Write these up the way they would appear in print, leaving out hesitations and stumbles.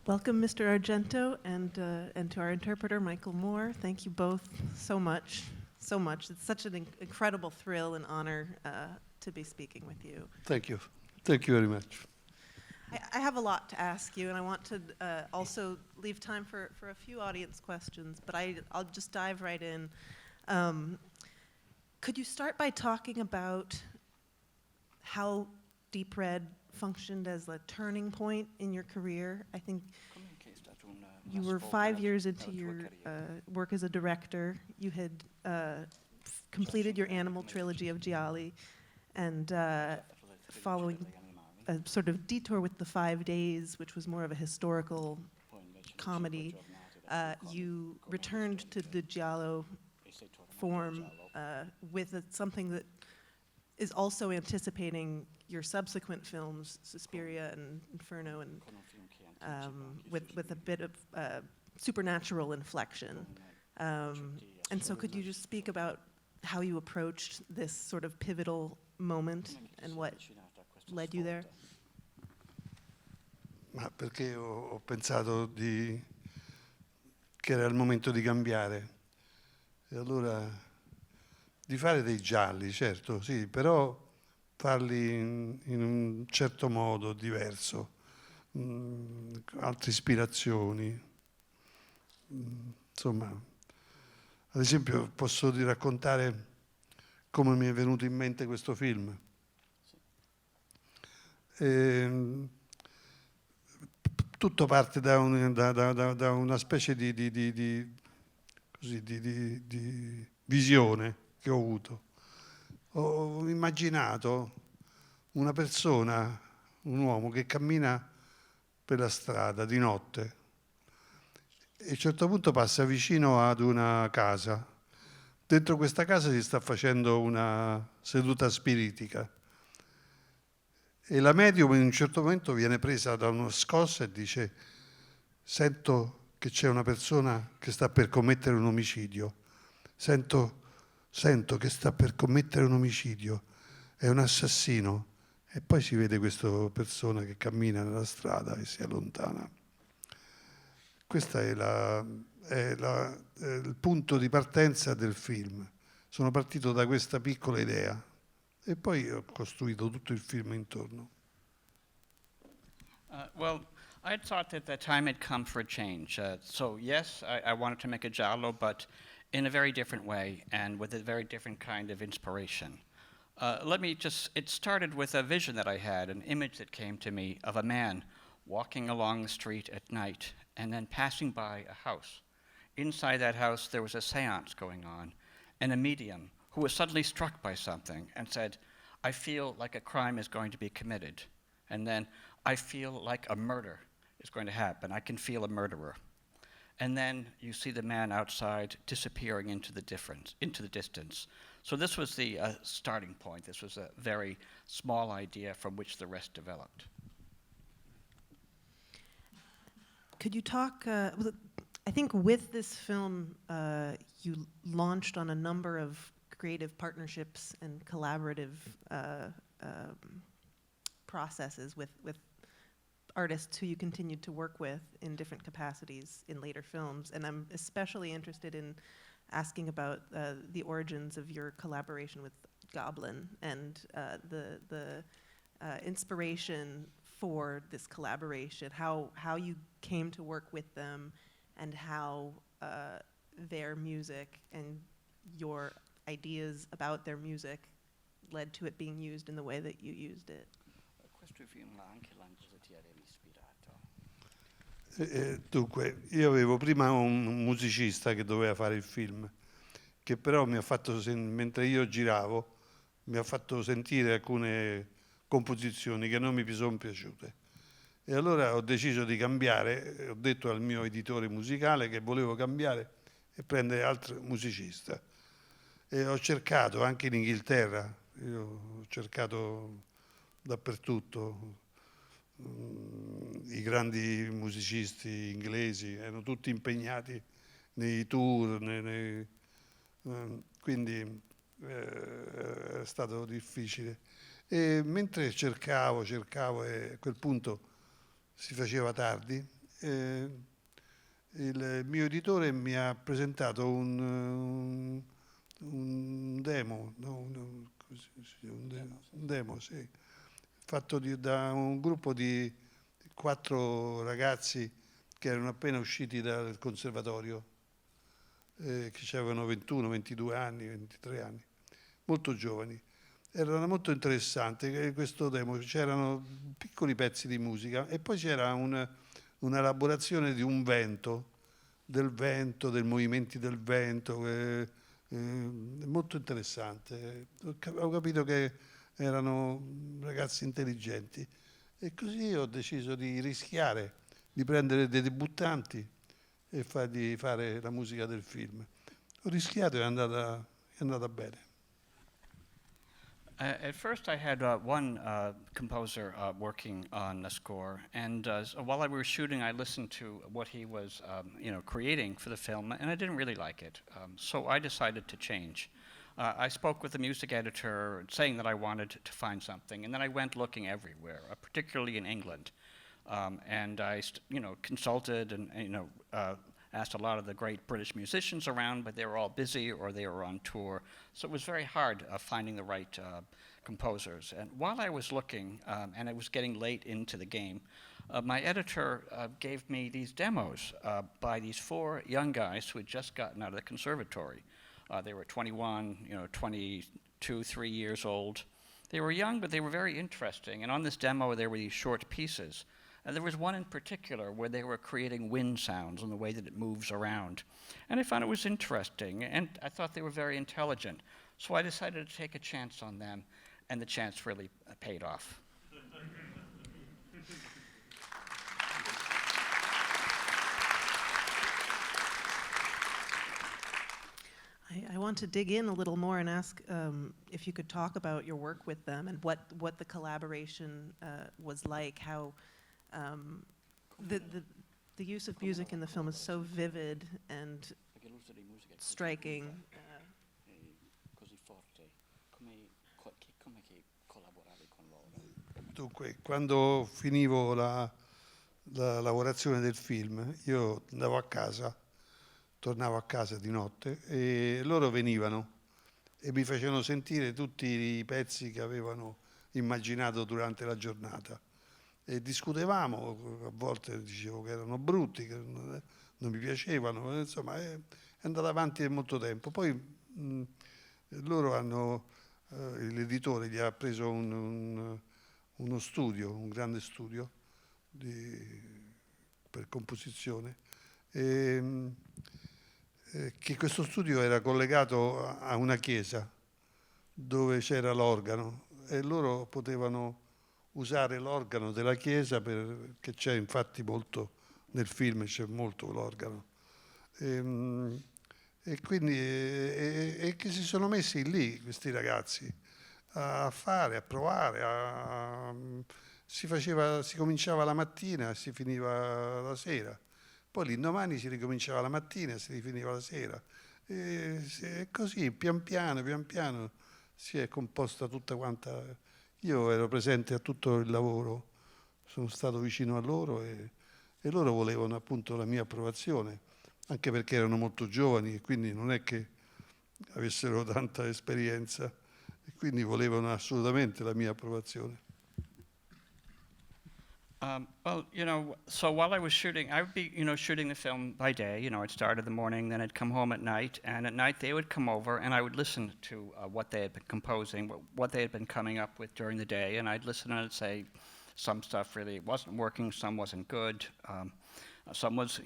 Welcome, Mr. Argento, and to our interpreter, Michael Moore. Thank you both so much, so much. It's such an incredible thrill and honor to be speaking with you. Thank you. Thank you very much. I have a lot to ask you, and I want to also leave time for a few audience questions, but I'll just dive right in. Could you start by talking about how Deep Red functioned as a turning point in your career? I think you were 5 years into your work as a director. You had completed your animal trilogy of gialli, and following a sort of detour with the 5 days, which was more of a historical comedy, you returned to the giallo form with something that is also anticipating your subsequent films, Suspiria and Inferno, and with a bit of supernatural inflection. And so could you just speak about how you approached this sort of pivotal moment and what led you there? Ma perché ho pensato che era il momento di cambiare, e allora di fare dei gialli, certo, sì, però farli in un certo modo diverso, altre ispirazioni. Insomma, ad esempio posso raccontare come mi è venuto in mente questo film. Tutto parte da una specie di visione che ho avuto. Ho immaginato una persona, un uomo che cammina per la strada di notte e a un certo punto passa vicino ad una casa. Dentro questa casa si sta facendo una seduta spiritica e la medium in un certo momento viene presa da uno scossa e dice: sento che c'è una persona che sta per commettere un omicidio, sento che sta per commettere un omicidio, è un assassino. E poi si vede questa persona che cammina nella strada e si allontana. Questo è il punto di partenza del film. Sono partito da questa piccola idea e poi ho costruito tutto il film intorno. Well, I thought that the time had come for a change. So yes, I wanted to make a giallo, but in a very different way and with a very different kind of inspiration. It started with a vision that I had, an image that came to me of a man walking along the street at night and then passing by a house. Inside that house there was a seance going on, and a medium who was suddenly struck by something and said, I feel like a crime is going to be committed. And then, I feel like a murder is going to happen. I can feel a murderer. And then you see the man outside disappearing into the distance. So this was the starting point. This was a very small idea from which the rest developed. Could you talk, I think with this film, you launched on a number of creative partnerships and collaborative processes with artists who you continued to work with in different capacities in later films. And I'm especially interested in asking about the origins of your collaboration with Goblin and the inspiration for this collaboration, how you came to work with them, and how their music and your ideas about their music led to it being used in the way that you used it. Questo film l'ha anche lanciato ispirato. Dunque, io avevo prima un musicista che doveva fare il film, che però mi ha fatto, mentre io giravo, mi ha fatto sentire alcune composizioni che non mi sono piaciute. E allora ho deciso di cambiare, ho detto al mio editore musicale che volevo cambiare e prendere altro musicista. E ho cercato anche in Inghilterra, io ho cercato dappertutto, i grandi musicisti inglesi erano tutti impegnati nei tour, quindi è stato difficile. E mentre cercavo e a quel punto si faceva tardi il mio editore mi ha presentato un demo, no? Un demo, sì, fatto da un gruppo di 4 ragazzi che erano appena usciti dal conservatorio, che avevano 21, 22 anni, 23 anni, molto giovani. Era molto interessante questo demo, c'erano piccoli pezzi di musica e poi c'era un'elaborazione di un vento, dei movimenti del vento, molto interessante. Ho capito che erano ragazzi intelligenti e così ho deciso di rischiare, di prendere dei debuttanti e fargli fare la musica del film. Ho rischiato e è andata bene. At first, I had one composer working on the score, and so while I was shooting, I listened to what he was, creating for the film, and I didn't really like it. So I decided to change. I spoke with the music editor, saying that I wanted to find something, and then I went looking everywhere, particularly in England, and I, consulted and asked a lot of the great British musicians around, but they were all busy or they were on tour. So it was very hard finding the right composers. And while I was looking, and it was getting late into the game, my editor gave me these demos by these 4 young guys who had just gotten out of the conservatory. They were 21, 22, 3 years old. They were young, but they were very interesting. And on this demo, there were these short pieces. And there was one in particular where they were creating wind sounds and the way that it moves around. And I found it was interesting, and I thought they were very intelligent. So I decided to take a chance on them, and the chance really paid off. I want to dig in a little more and ask if you could talk about your work with them and what the collaboration was like, how the use of music in the film is so vivid and striking. Dunque, quando finivo la lavorazione del film, io andavo a casa, tornavo a casa di notte e loro venivano e mi facevano sentire tutti i pezzi che avevano immaginato durante la giornata. E discutevamo, a volte dicevo che erano brutti, che non mi piacevano, insomma è andata avanti per molto tempo. Poi loro l'editore gli ha preso uno studio, un grande studio per composizione, che questo studio era collegato a una chiesa dove c'era l'organo e loro potevano usare l'organo della chiesa, che c'è infatti molto nel film, c'è molto l'organo. E quindi che si sono messi lì questi ragazzi a fare, a provare, si cominciava la mattina e si finiva la sera, poi l'indomani si ricominciava la mattina e si rifiniva la sera. E così pian piano si è composta tutta quanta. Io ero presente a tutto il lavoro, sono stato vicino a loro e loro volevano appunto la mia approvazione, anche perché erano molto giovani e quindi non è che avessero tanta esperienza e quindi volevano assolutamente la mia approvazione. So while I was shooting, I would be, shooting the film by day. I'd start in the morning, then I'd come home at night, and at night they would come over, and I would listen to what they had been composing, what they had been coming up with during the day, and I'd listen and I'd say some stuff really wasn't working, some wasn't good, some was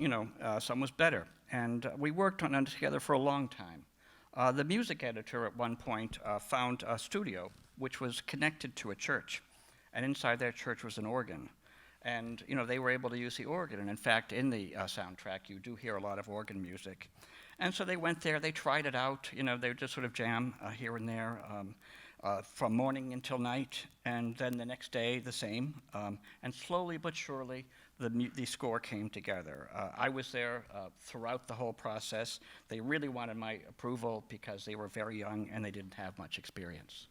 better, and we worked on it together for a long time. The music editor at one point found a studio which was connected to a church, and inside that church was an organ. And, they were able to use the organ. And in fact, in the soundtrack, you do hear a lot of organ music. And so they went there, they tried it out. They would just sort of jam here and there from morning until night. And then the next day, the same. And slowly but surely, the score came together. I was there throughout the whole process. They really wanted my approval because they were very young and they didn't have much experience.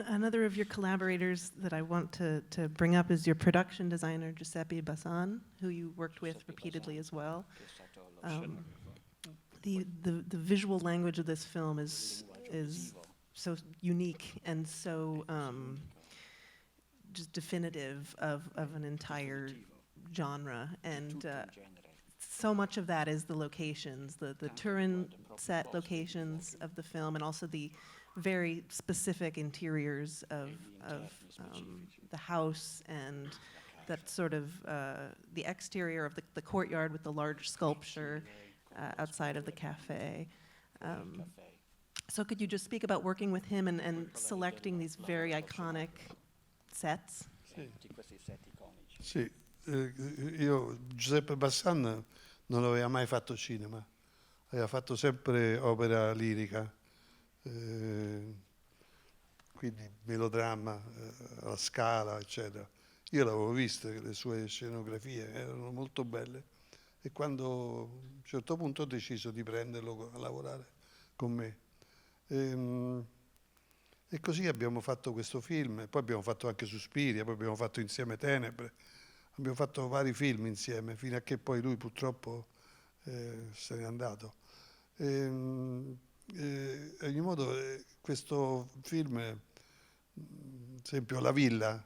Another of your collaborators that I want to bring up is your production designer, Giuseppe Bassan, who you worked with repeatedly as well. The visual language of this film is so unique and so just definitive of an entire genre, and so much of that is the locations, the Turin set locations of the film, and also the very specific interiors of the house, and that sort of the exterior of the courtyard with the large sculpture outside of the cafe. So could you just speak about working with him and selecting these very iconic sets? Sì, io Giuseppe Bassan non aveva mai fatto cinema, aveva fatto sempre opera lirica, quindi melodramma, alla Scala, eccetera. Io l'avevo visto, le sue scenografie erano molto belle, e quando a un certo punto ho deciso di prenderlo a lavorare con me. E così abbiamo fatto questo film, poi abbiamo fatto anche Suspiria, poi abbiamo fatto insieme Tenebre, abbiamo fatto vari film insieme, fino a che poi lui purtroppo se n'è andato. Ad ogni modo, questo film, ad esempio La Villa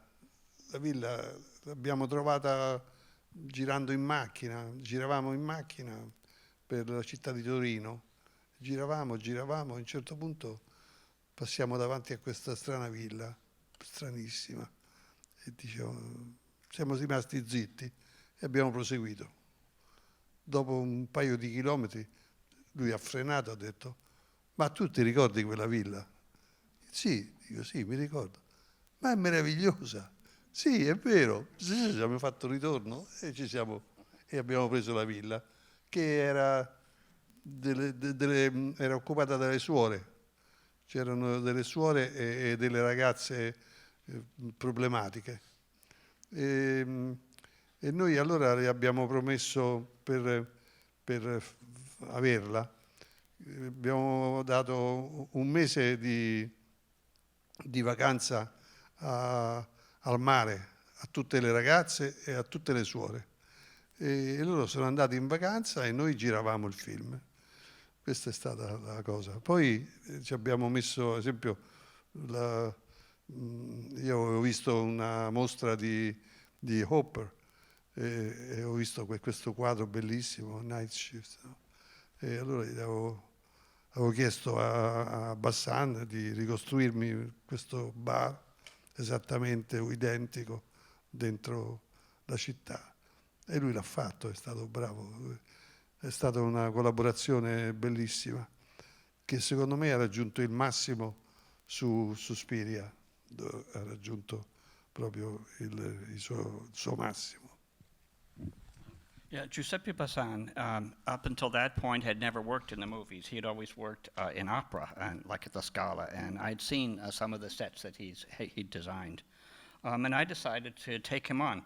l'abbiamo trovata girando in macchina, giravamo in macchina per la città di Torino, giravamo, a un certo punto passiamo davanti a questa strana villa, stranissima, e dicevo, siamo rimasti zitti e abbiamo proseguito. Dopo un paio di chilometri lui ha frenato e ha detto: ma tu ti ricordi quella villa? Sì, dico sì, mi ricordo. Ma è meravigliosa. Sì, è vero. Sì, abbiamo fatto ritorno e abbiamo preso la villa, che era era occupata dalle suore. C'erano delle suore e delle ragazze problematiche. E noi allora le abbiamo promesso, per averla, abbiamo dato un mese di vacanza al mare a tutte le ragazze e a tutte le suore. E loro sono andati in vacanza e noi giravamo il film. Questa è stata la cosa. Poi ci abbiamo messo, ad esempio, io avevo visto una mostra di Hopper e ho visto questo quadro bellissimo, Night Shift, no? E allora avevo chiesto a Bassan di ricostruirmi questo bar esattamente identico dentro la città, e lui l'ha fatto, è stato bravo. È stata una collaborazione bellissima, che secondo me ha raggiunto il massimo su Suspiria, ha raggiunto proprio il suo massimo. Yeah, Giuseppe Bassan, up until that point, had never worked in the movies. He had always worked in opera, and like at the Scala, and I'd seen some of the sets that he'd designed. And I decided to take him on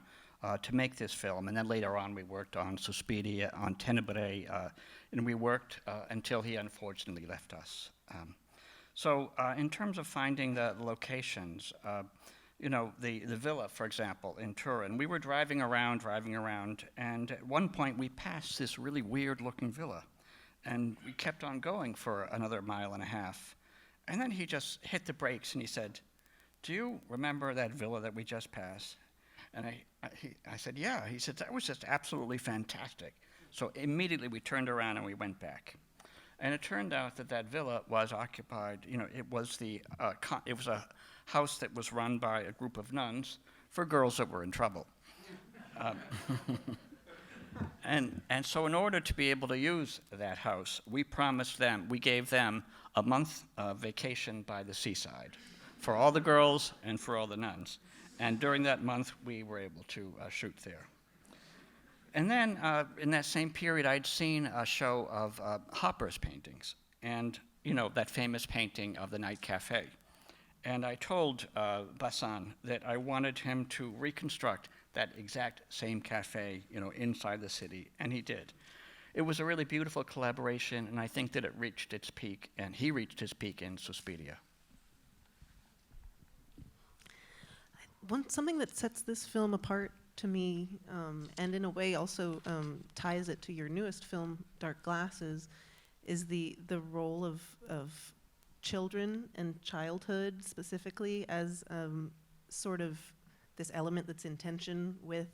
to make this film, and then later on we worked on Suspiria, on Tenebrae, and we worked until he unfortunately left us. So in terms of finding the locations, the villa, for example, in Turin, we were driving around, and at one point we passed this really weird-looking villa, and we kept on going for another mile and a half. And then he just hit the brakes and he said, "Do you remember that villa that we just passed?" And I said, "Yeah." He said, "That was just absolutely fantastic." So immediately we turned around and we went back. And it turned out that villa was occupied, it was a house that was run by a group of nuns for girls that were in trouble. And so in order to be able to use that house, we gave them a month vacation by the seaside for all the girls and for all the nuns. And during that month, we were able to shoot there. And then in that same period, I'd seen a show of Hopper's paintings, and that famous painting of the Night Cafe. And I told Bassan that I wanted him to reconstruct that exact same cafe, inside the city, and he did. It was a really beautiful collaboration, and I think that it reached its peak, and he reached his peak in Suspiria. something that sets this film apart to me, and in a way also ties it to your newest film, Dark Glasses, is the role of children and childhood specifically as sort of this element that's in tension with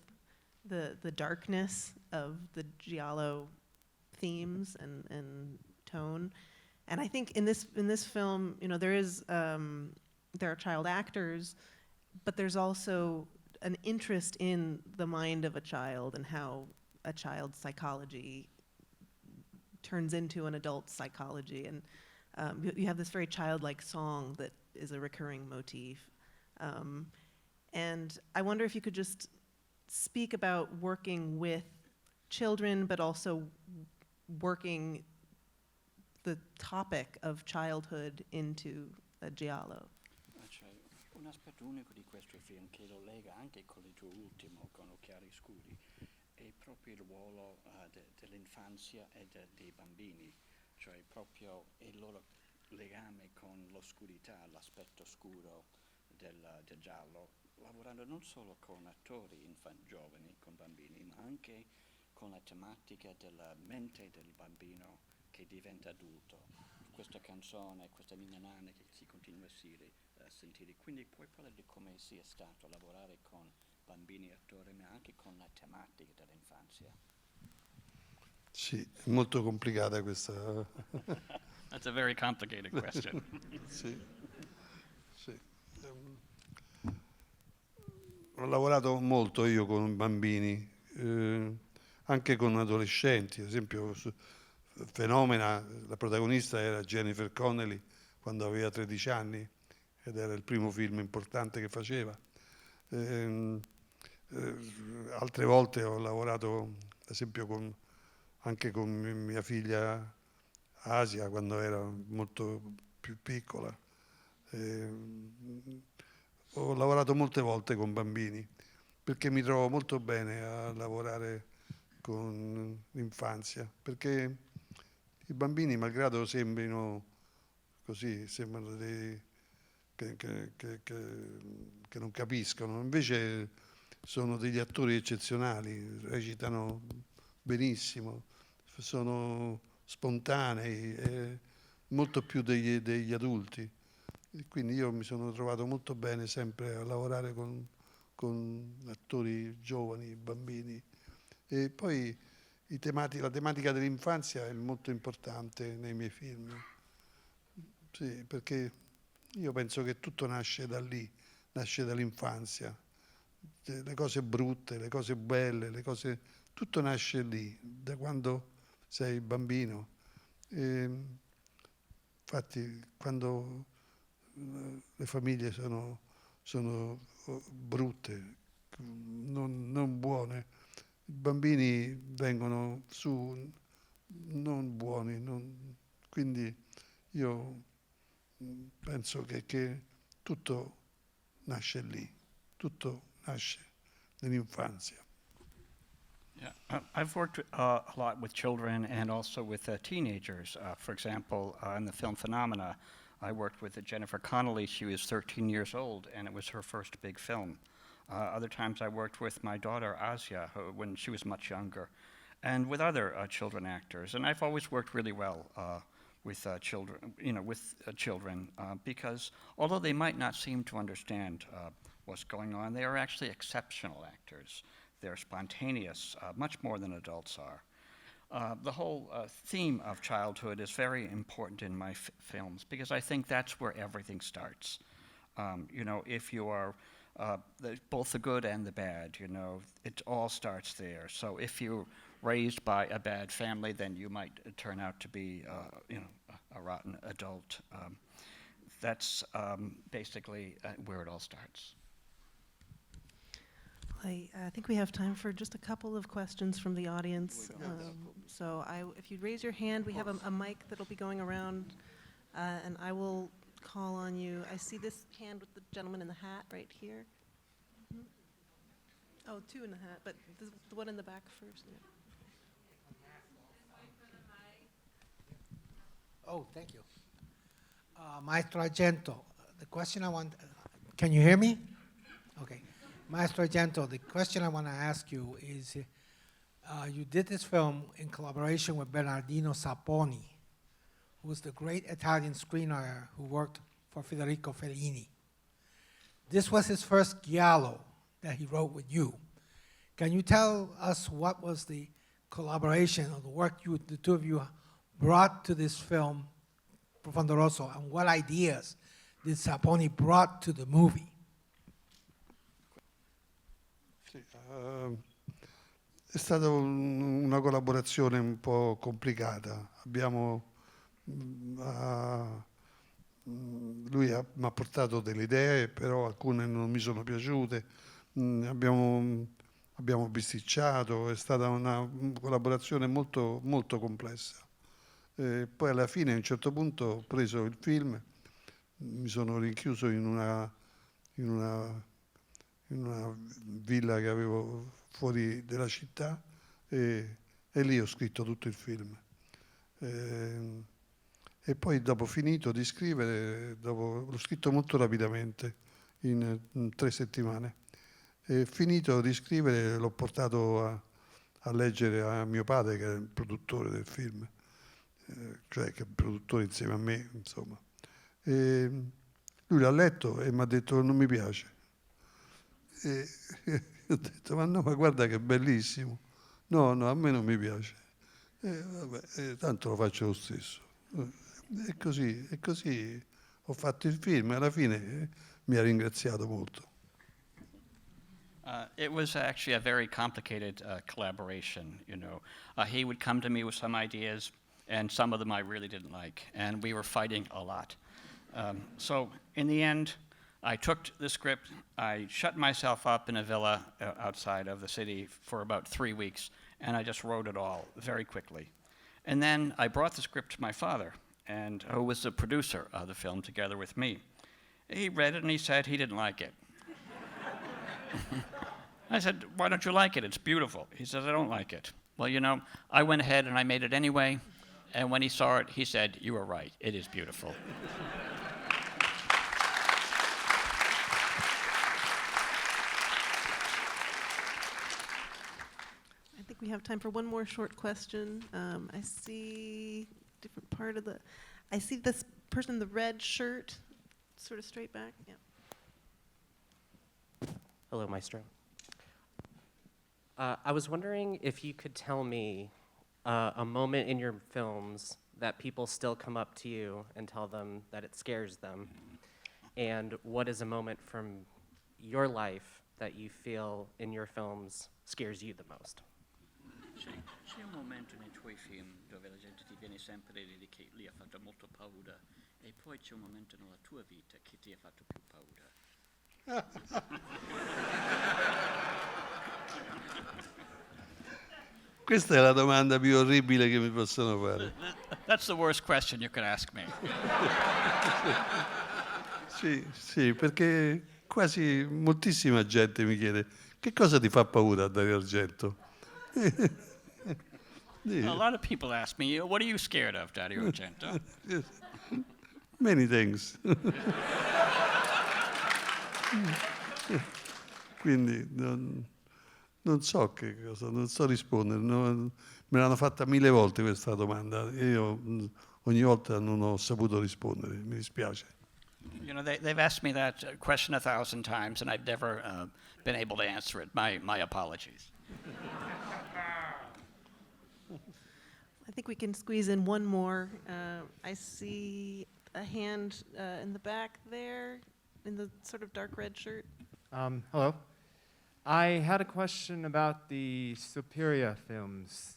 the darkness of the giallo themes and tone. And I think in this film, you know, there are child actors, but there's also an interest in the mind of a child and how a child's psychology turns into an adult psychology. And you have this very childlike song that is a recurring motif. And I wonder if you could just speak about working with children, but also working the topic of childhood into a giallo. C'è un aspetto unico di questo film che lo lega anche con il tuo ultimo, con Occhiali Scuri, è proprio il ruolo dell'infanzia e dei bambini, cioè proprio il loro legame con l'oscurità, l'aspetto scuro del giallo, lavorando non solo con attori giovani, con bambini, ma anche con la tematica della mente del bambino che diventa adulto. Questa canzone, questa ninna nanna che si continua a sentire, quindi puoi parlare di come sia stato lavorare con bambini attori, ma anche con la tematica dell'infanzia. Sì, è molto complicata questa. That's a very complicated question. Sì, sì. Ho lavorato molto io con bambini, anche con adolescenti, ad esempio Fenomena, la protagonista era Jennifer Connelly quando aveva 13 anni ed era il primo film importante che faceva. Altre volte ho lavorato, ad esempio, anche con mia figlia Asia quando era molto più piccola. Ho lavorato molte volte con bambini perché mi trovo molto bene a lavorare con l'infanzia, perché i bambini, malgrado sembrino così, sembrano che non capiscono, invece sono degli attori eccezionali, recitano benissimo, sono spontanei, molto più degli adulti. E quindi io mi sono trovato molto bene sempre a lavorare con attori giovani, bambini. E poi la tematica dell'infanzia è molto importante nei miei film. Sì, perché io penso che tutto nasce da lì, nasce dall'infanzia. Le cose brutte, le cose belle, tutto nasce lì, da quando sei bambino. E infatti quando le famiglie sono brutte, non buone, i bambini vengono su non buoni, quindi io penso che tutto nasce lì, tutto nasce nell'infanzia. Yeah, I've worked a lot with children and also with teenagers. For example, in the film Phenomena, I worked with Jennifer Connelly. She was 13 years old, and it was her first big film. Other times I worked with my daughter, Asia, when she was much younger, and with other children actors. And I've always worked really well with children, because although they might not seem to understand what's going on, they are actually exceptional actors. They're spontaneous, much more than adults are. The whole theme of childhood is very important in my films because I think that's where everything starts. If you are both the good and the bad, it all starts there. So if you're raised by a bad family, then you might turn out to be, a rotten adult. That's basically where it all starts. I think we have time for just a couple of questions from the audience. So if you'd raise your hand, we have a mic that'll be going around, and I will call on you. I see this hand with the gentleman in the hat right here. Mm-hmm. Oh, two in the hat, but the one in the back first. Yeah. Oh, thank you. Maestro Argento, the question I want, can you hear me? Okay. Maestro Argento, the question I want to ask you is, you did this film in collaboration with Bernardino Saponi, who was the great Italian screenwriter who worked for Federico Fellini. This was his first giallo that he wrote with you. Can you tell us what was the collaboration or the work the two of you brought to this film, Profondo Rosso, and what ideas did Saponi brought to the movie? Sì, è stata una collaborazione un po' complicata. Lui mi ha portato delle idee, però alcune non mi sono piaciute. Abbiamo bisticciato, è stata una collaborazione molto, molto complessa. Poi alla fine, a un certo punto, ho preso il film, mi sono rinchiuso in una villa che avevo fuori della città e lì ho scritto tutto il film. E poi dopo finito di scrivere, l'ho scritto molto rapidamente, in 3 settimane. E finito di scrivere l'ho portato a leggere a mio padre, che è il produttore del film, cioè che è il produttore insieme a me, insomma. E lui l'ha letto e mi ha detto non mi piace. E ho detto ma no, ma guarda che è bellissimo. No, a me non mi piace. Vabbè, tanto lo faccio lo stesso. E così ho fatto il film e alla fine mi ha ringraziato molto. It was actually a very complicated collaboration, you know. He would come to me with some ideas, and some of them I really didn't like, and we were fighting a lot. So in the end, I took the script, I shut myself up in a villa outside of the city for about 3 weeks, and I just wrote it all very quickly. And then I brought the script to my father, and who was the producer of the film together with me. He read it and he said he didn't like it. I said, why don't you like it? It's beautiful. He says, I don't like it. Well, you know, I went ahead and I made it anyway, and when he saw it, he said, you were right, it is beautiful. I think we have time for one more short question. I see different part of I see this person in the red shirt, sort of straight back. Yeah. Hello, Maestro. I was wondering if you could tell me a moment in your films that people still come up to you and tell them that it scares them, and what is a moment from your life that you feel in your films scares you the most? C'è un momento nei tuoi film dove la gente ti viene sempre a dire che lì ha fatto molto paura, e poi c'è un momento nella tua vita che ti ha fatto più paura. Questa è la domanda più orribile che mi possono fare. That's the worst question you can ask me. Sì, perché quasi moltissima gente mi chiede che cosa ti fa paura, Dario Argento? A lot of people ask me, what are you scared of, Dario Argento? Many things. Quindi non so che cosa, non so rispondere. Me l'hanno fatta 1000 volte questa domanda. Io ogni volta non ho saputo rispondere, mi dispiace. You know, they've asked me that question 1,000 times, and I've never been able to answer it. My apologies. I think we can squeeze in one more. I see a hand in the back there, in the sort of dark red shirt. Hello. I had a question about the Suspiria films.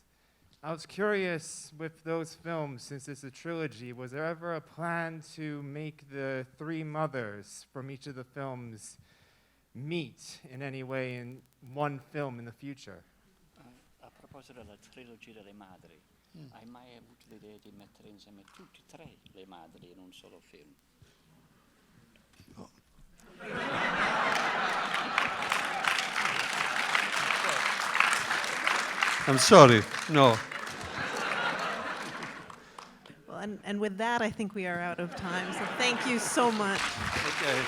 I was curious with those films, since it's a trilogy, was there ever a plan to make the 3 mothers from each of the films meet in any way in one film in the future? A proposito della trilogia delle madri, hai mai avuto l'idea di mettere insieme tutte e 3 le madri in un solo film? No. I'm sorry, no. Well, and with that, I think we are out of time. So thank you so much. Okay.